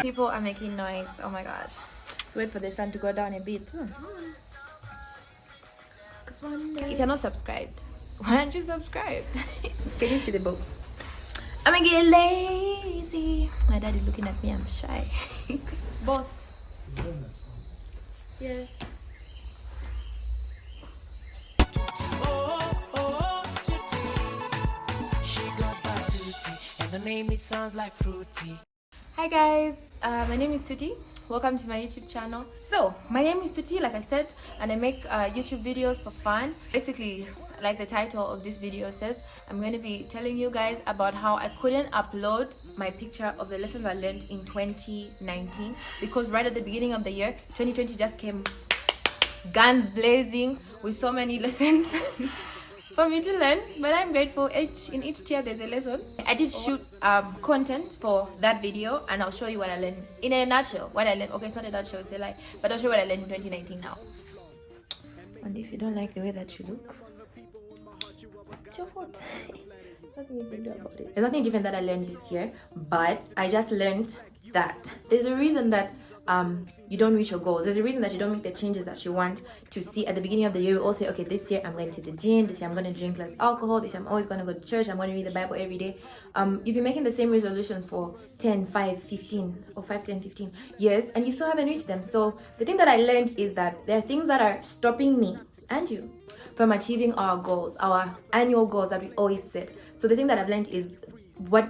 People are making noise. Oh my gosh. Let's wait for the sun to go down a bit. If you're not subscribed, why aren't you subscribed? Can you see the box? I'm gonna get lazy. My dad is looking at me. I'm shy. Both. Yes. She goes by Tuttie, and the name it sounds like fruity. Hi guys, my name is Tuttie. Welcome to my YouTube channel. So my name is Tuttie, like I said, and I make YouTube videos for fun. Basically, like the title of this video says, I'm going to be telling you guys about how I couldn't upload my picture of the lessons I learned in 2019 because right at the beginning of the year 2020 just came guns blazing with so many lessons for me to learn, but I'm grateful. In each tier there's a lesson. I did shoot content for that video, and I'll show you what I learned in a nutshell. What I learned, okay, it's not a nutshell, it's a lie, but I'll show you what I learned in 2019 now. And if you don't like the way that you look, it's your fault. Nothing you can do about it. There's nothing different that I learned this year, but I just learned that there's a reason that you don't reach your goals. There's a reason that you don't make the changes that you want to see at the beginning of the year. You all say, okay, this year I'm going to the gym, this year I'm going to drink less alcohol, this year I'm always going to go to church, I'm going to read the Bible every day. You've been making the same resolutions for 10, 5, 15 or 5, 10, 15 years, and you still haven't reached them. So the thing that I learned is that there are things that are stopping me and you from achieving our goals, our annual goals that we always set. So the thing that I've learned is that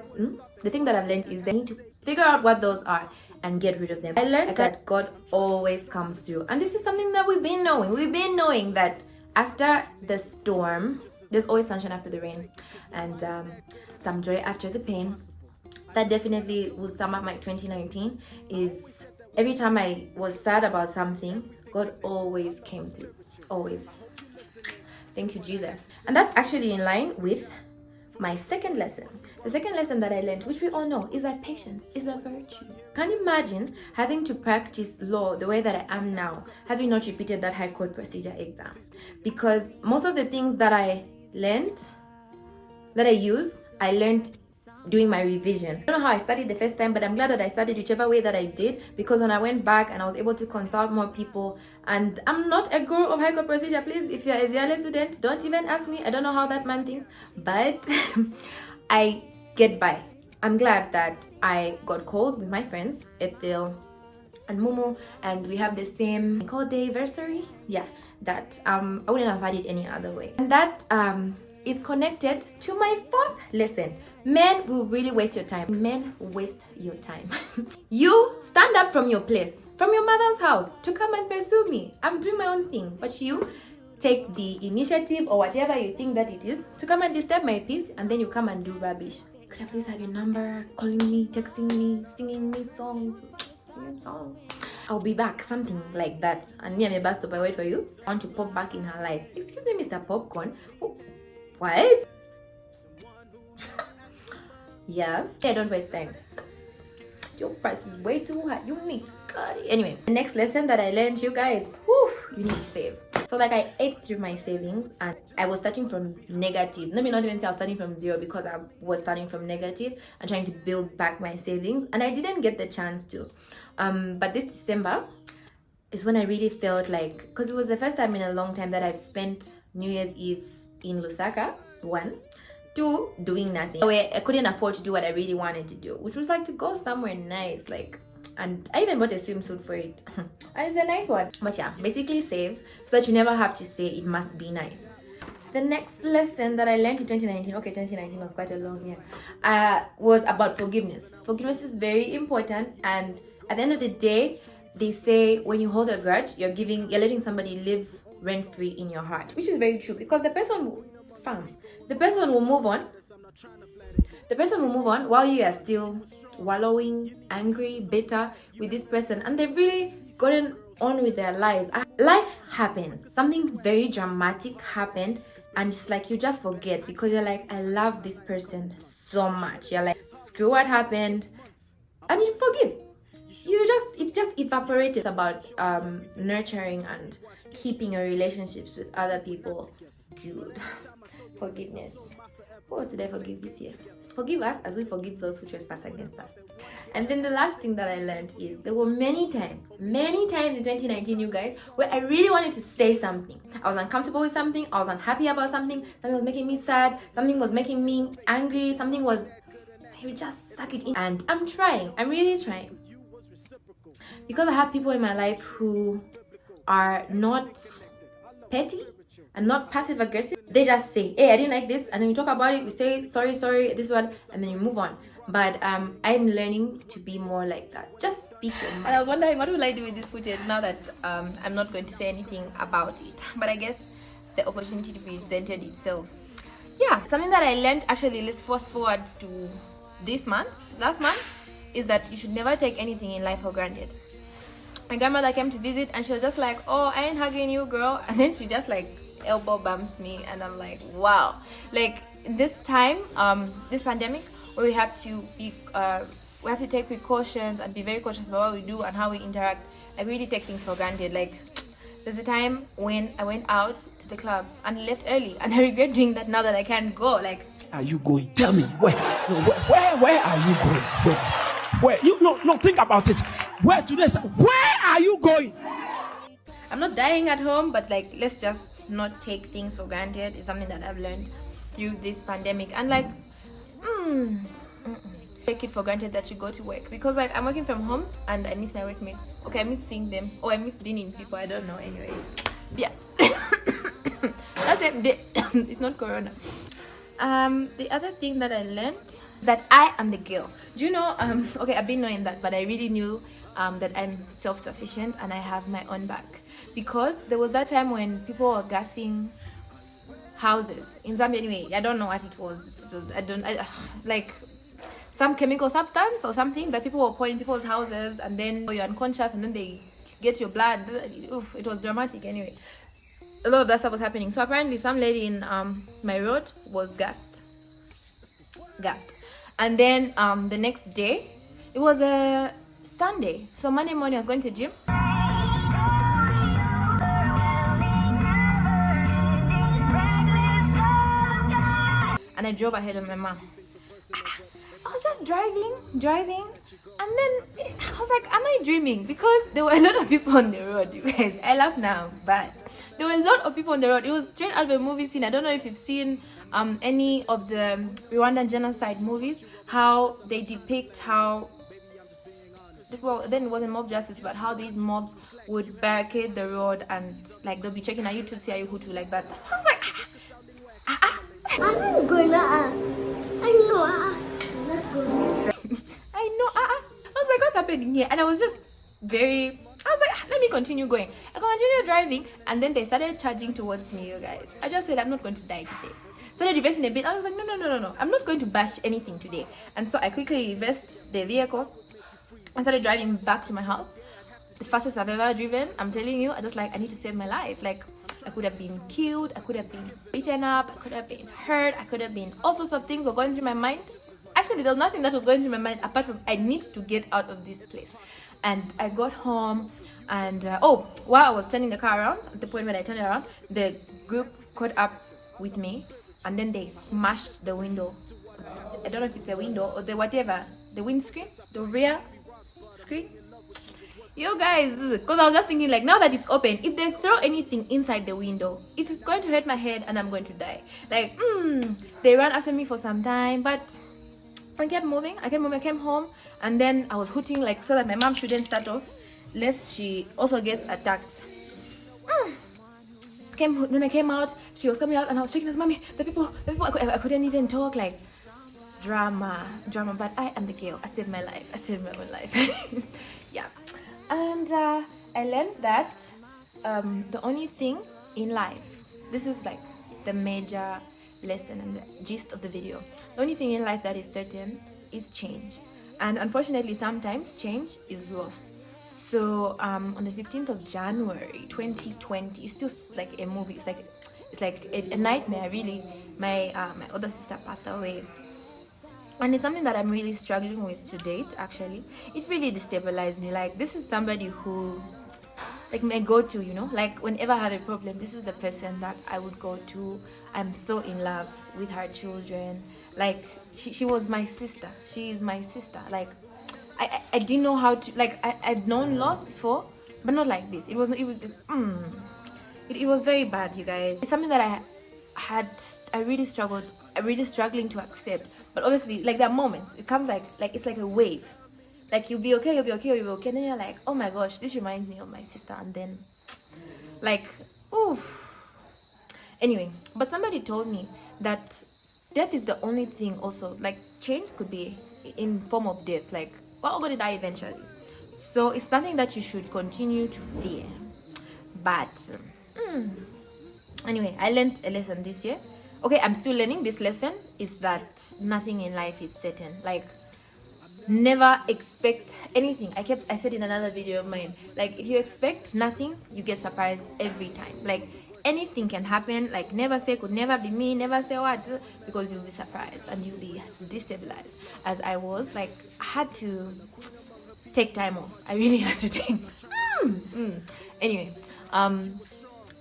I need to figure out what those are and get rid of them. I learned that God always comes through, and this is something that we've been knowing. We've been knowing that after the storm, there's always sunshine after the rain, and some joy after the pain. That definitely will sum up my 2019. Is every time I was sad about something, God always came through. Always. Thank you, Jesus. And that's actually in line with my second lesson. The second lesson that I learned, which we all know, is that patience is a virtue. Can't imagine having to practice law the way that I am now, having not repeated that high court procedure exam. Because most of the things that I learned, that I learned doing my revision. I don't know how I studied the first time, but I'm glad that I studied whichever way that I did, because when I went back and I was able to consult more people, and I'm not a guru of high court procedure, please, if you're a ZLA student, don't even ask me. I don't know how that man thinks, but I get by. I'm glad that I got called with my friends, Ethel and Mumu, and we have the same call anniversary. Yeah, that I wouldn't have had it any other way. And that is connected to my fourth lesson. Men will really waste your time. Men waste your time. You stand up from your place, from your mother's house, to come and pursue me. I'm doing my own thing, but you take the initiative or whatever you think that it is to come and disturb my peace, and then you come and do rubbish. Could I please have your number? Calling me, texting me, singing me songs. I'll be back, something like that. And me and my bus stop, I wait for you. I want to pop back in her life. Excuse me, Mr. Popcorn. Oh, what? Yeah, don't waste time. Your price is way too high. You need to cut it. Anyway, the next lesson that I learned, you guys, you need to save. So like I ate through my savings, and I was starting from negative. Let me not even say I was starting from zero, because I was starting from negative and trying to build back my savings, and I didn't get the chance to. But this December is when I really felt like, because it was the first time in a long time that I've spent New Year's Eve in Lusaka, 1. 2, doing nothing. Where I couldn't afford to do what I really wanted to do, which was like to go somewhere nice, like, and I even bought a swimsuit for it. And it's a nice one. But yeah, basically save so that you never have to say it must be nice. The next lesson that I learned in 2019, okay, 2019 was quite a long year, was about forgiveness. Forgiveness is very important, and at the end of the day, they say when you hold a grudge, you're letting somebody live rent-free in your heart, which is very true, because the person will move on. The person will move on while you are still wallowing, angry, bitter with this person, and they've really gotten on with their lives. Life happens. Something very dramatic happened, and it's like you just forget, because you're like, I love this person so much. You're like, screw what happened, and you forgive. It just evaporated. It's about nurturing and keeping your relationships with other people good. Forgiveness. Who else did I forgive this year? Forgive us as we forgive those who trespass against us. And then the last thing that I learned is there were many times in 2019, you guys, where I really wanted to say something. I was uncomfortable with something, I was unhappy about something was making me sad, something was making me angry, I would just suck it in. And I'm really trying. Because I have people in my life who are not petty and not passive aggressive, they just say, hey, I didn't like this, and then we talk about it, we say sorry, this one, and then you move on. But I'm learning to be more like that. Just speak your mind. And I was wondering, what will I do with this footage now that I'm not going to say anything about it? But I guess the opportunity presented itself. Yeah, something that I learned, actually, let's fast forward to last month, is that you should never take anything in life for granted. My grandmother came to visit and she was just like, oh, I ain't hugging you, girl. And then she just like elbow bumps me, and I'm like, wow. Like this time, this pandemic, where we have to take precautions and be very cautious about what we do and how we interact. Like, we really take things for granted. Like, there's a time when I went out to the club and left early, and I regret doing that now that I can't go. Like, are you going? Tell me, where are you going? Where? You no, think about it. Where are you going? I'm not dying at home, but like, let's just not take things for granted. It's something that I've learned through this pandemic. And like, take it for granted that you go to work, because like, I'm working from home and I miss my workmates. Okay, I miss seeing them, or I miss being in people, I don't know. Anyway, yeah. That's it. It's not corona. The other thing that I learned, that I am the girl. Do you know, okay, I've been knowing that, but I really knew that I'm self-sufficient and I have my own back. Because there was that time when people were gassing houses in Zambia. Anyway, I don't know what it was. Like some chemical substance or something that people were pouring in people's houses, and then you're unconscious, and then they get your blood. Oof, it was dramatic. Anyway, a lot of that stuff was happening. So apparently some lady in my road was gassed, and then the next day, it was a Sunday, so Monday morning I was going to the gym, and I drove ahead of my mom. I was just driving, and then I was like, am I dreaming? Because there were a lot of people on the road, you guys. I laugh now, but there were a lot of people on the road. It was straight out of a movie scene. I don't know if you've seen any of the Rwandan genocide movies, how they depict how, well, then it wasn't mob justice, but how these mobs would barricade the road, and like they'll be checking, are you Tuttie, are you Hutu, like that. I was like, I'm gonna, I know. I was like, what's happening here? And I was like, let me continue going. I continued driving, and then they started charging towards me, you guys. I just said, I'm not going to die today. Started reversing a bit. I was like, no, I'm not going to bash anything today. And so I quickly reversed the vehicle and started driving back to my house. The fastest I've ever driven. I'm telling you, I need to save my life. Like, I could have been killed, I could have been beaten up, I could have been hurt, I could have been, all sorts of things were going through my mind. Actually, there was nothing that was going through my mind apart from, I need to get out of this place. And I got home, and while I was turning the car around, at the point when I turned it around, the group caught up with me, and then they smashed the window. I don't know if it's the window or the windscreen, the rear screen. You guys, because I was just thinking, like, now that it's open, if they throw anything inside the window, it is going to hurt my head and I'm going to die. Like, they ran after me for some time, but I kept moving. I came home, and then I was hooting, like, so that my mom shouldn't start off, lest she also gets attacked. Then I came out, she was coming out, and I was checking this, mommy, the people, I couldn't even talk, like, drama, but I am the girl. I saved my life. I saved my own life. Yeah. And I learned that the only thing in life, this is like the major lesson and the gist of the video, the only thing in life that is certain is change. And unfortunately, sometimes change is lost. So on the 15th of January 2020, it's still like a movie, it's like a nightmare, really. My other sister passed away. And it's something that I'm really struggling with to date, actually. It really destabilized me. Like, this is somebody who like my go-to, you know, like whenever I have a problem, this is the person that I would go to. I'm so in love with her children. Like she was my sister. She is my sister. Like I didn't know how to, like I'd known loss before, but not like this. It was just it was very bad, you guys. It's something that I really struggled. I'm really struggling to accept. But obviously, like there are moments. It comes like it's like a wave. Like you'll be okay, you'll be okay, you'll be okay. And then you're like, oh my gosh, this reminds me of my sister. And then, like, ooh. Anyway, but somebody told me that death is the only thing also. Like change could be in form of death. Like we're all gonna die eventually. So it's something that you should continue to fear. But anyway, I learned a lesson this year. Okay, I'm still learning. This lesson is that nothing in life is certain. Like never expect anything. I said in another video of mine, like if you expect nothing, you get surprised every time. Like anything can happen. Like never say could never be me, never say what, because you'll be surprised and you'll be destabilized. As I was, like I had to take time off. I really had to take anyway,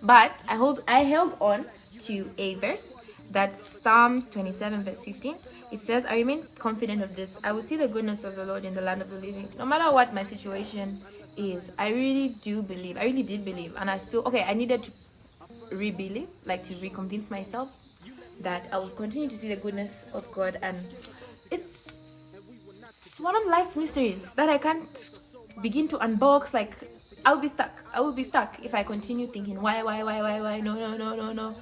but I held on to a verse. That's Psalms 27 verse 15. It says, I remain confident of this. I will see the goodness of the Lord in the land of the living. No matter what my situation is, I really did believe. And I needed to re-believe, like to reconvince myself that I will continue to see the goodness of God. And it's one of life's mysteries that I can't begin to unbox. Like I will be stuck if I continue thinking why, no,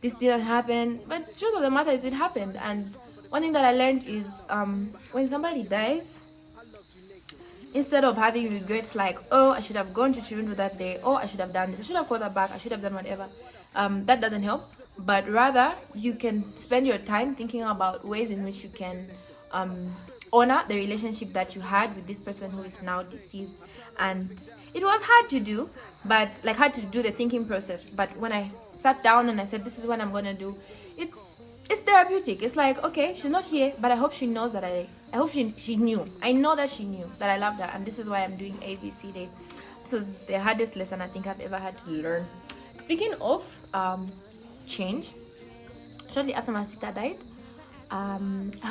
this didn't happen. But the truth of the matter is it happened. And one thing that I learned is when somebody dies, instead of having regrets like, oh, I should have gone to Chirundu that day, oh, I should have done this, I should have called her back, I should have done whatever, that doesn't help. But rather you can spend your time thinking about ways in which you can honor the relationship that you had with this person who is now deceased. And it was hard to do, but like hard to do the thinking process. But when I sat down and I said, this is what I'm gonna do, it's therapeutic. It's like, okay, she's not here, but I hope she knows that I hope she knew. I know that she knew that I loved her, and this is why I'm doing ABC Day. This was the hardest lesson I think I've ever had to learn. Speaking of change, shortly after my sister died, I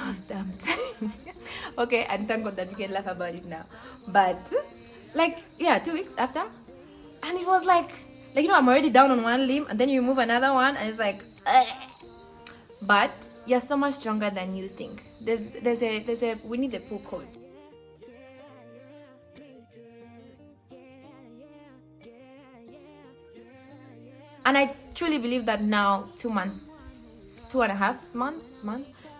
was dumped. Okay, and thank God that we can laugh about it now. But like, yeah, 2 weeks after, and it was like you know, I'm already down on one limb, and then you remove another one, and it's like, ugh. But you're so much stronger than you think. We need a pull code. And I truly believe that now, 2.5 months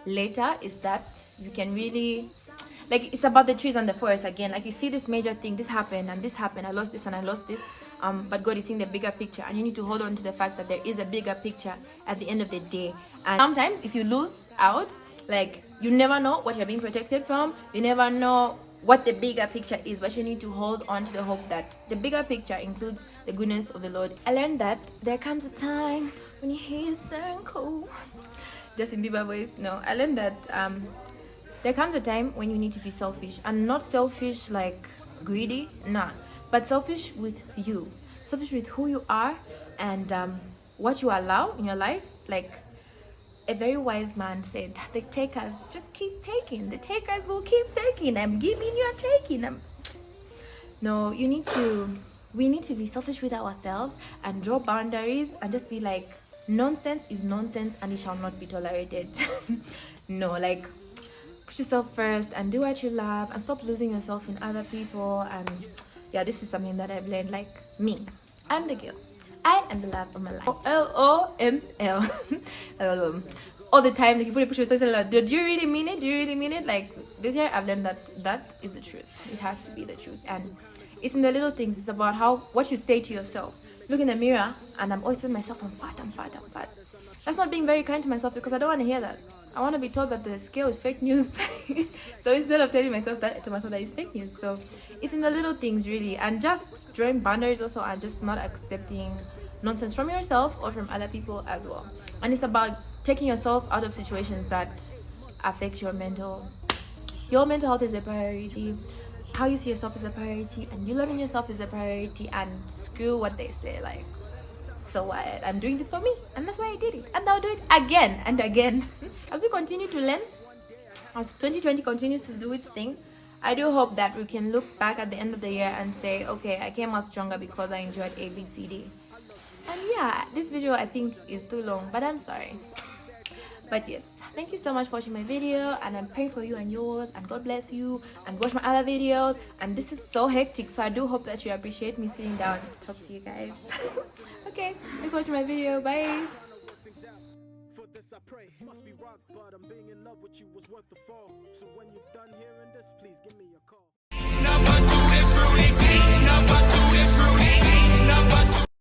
later, is that you can really, like, it's about the trees and the forest again. Like you see this major thing, this happened and this happened, I lost this and I lost this. But God is seeing the bigger picture, and you need to hold on to the fact that there is a bigger picture at the end of the day. And sometimes if you lose out, like you never know what you're being protected from, you never know what the bigger picture is, but you need to hold on to the hope that the bigger picture includes the goodness of the Lord. I learned that there comes a time when you hear a circle. Just in Bieber voice. No, I learned that there comes a time when you need to be selfish, and not selfish like greedy, nah, but selfish with you, selfish with who you are and what you allow in your life. Like a very wise man said, the takers just keep taking, the takers will keep taking. I'm giving, you're taking. No, we need to be selfish with ourselves and draw boundaries and just be like, nonsense is nonsense and it shall not be tolerated. No, like put yourself first and do what you love and stop losing yourself in other people. And yeah, this is something that I've learned. Like me, I'm the girl, I am the love of my life. LOML. All the time, like you put it, push yourself. Do you really mean it? Do you really mean it? Like this year, I've learned that is the truth. It has to be the truth, and it's in the little things. It's about what you say to yourself. Look in the mirror, and I'm always telling myself, I'm fat. That's not being very kind to myself, because I don't want to hear that. I want to be told that the scale is fake news. So instead of telling myself that it's fake news, so it's in the little things really, and just drawing boundaries also, and just not accepting nonsense from yourself or from other people as well. And it's about taking yourself out of situations that affect your mental health is a priority. how you see yourself is a priority, and you loving yourself is a priority, and screw what they say. Like, so what? I'm doing it for me, and that's why I did it, and I'll do it again and again. As we continue to learn, as 2020 continues to do its thing, I do hope that we can look back at the end of the year and say, okay, I came out stronger because I enjoyed A, B, C, D. And yeah, this video I think is too long, but I'm sorry. But yes, thank you so much for watching my video, and I'm praying for you and yours, and God bless you, and watch my other videos. And this is so hectic, so I do hope that you appreciate me sitting down to talk to you guys. Okay, let's watch my video. Bye. For this I pray, must be rock bottom. Being in love with you was worth the fall. So when you're done hearing this, please give me a call.